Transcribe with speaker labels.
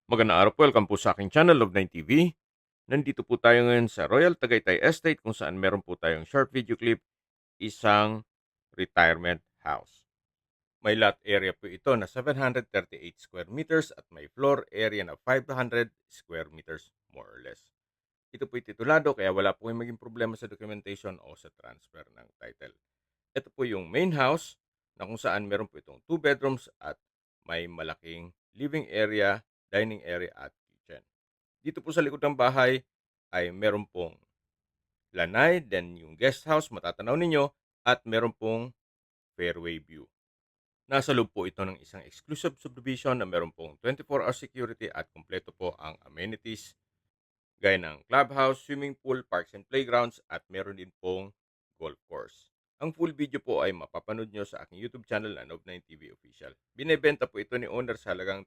Speaker 1: Magandang araw po, welcome po sa aking channel, Love9 TV. Nandito po tayo ngayon sa Royal Tagaytay Estate kung saan meron po tayong short video clip, isang retirement house. May lot area po ito na 738 square meters at may floor area na 500 square meters more or less. Ito po titulado kaya wala po kayong maging problema sa documentation o sa transfer ng title. Ito po yung main house na kung saan meron po itong 2 bedrooms at may malaking living area, dining area at kitchen. Dito po sa likod ng bahay ay meron pong lanay, then yung guest house matatanaw ninyo at meron pong fairway view. Nasa loob po ito ng isang exclusive subdivision na meron pong 24-hour security at kumpleto po ang amenities gaya ng clubhouse, swimming pool, parks and playgrounds at meron din pong golf course. Ang full video po ay mapapanood nyo sa aking YouTube channel na Nob9 TV Official. Binebenta po ito ni owner sa halagang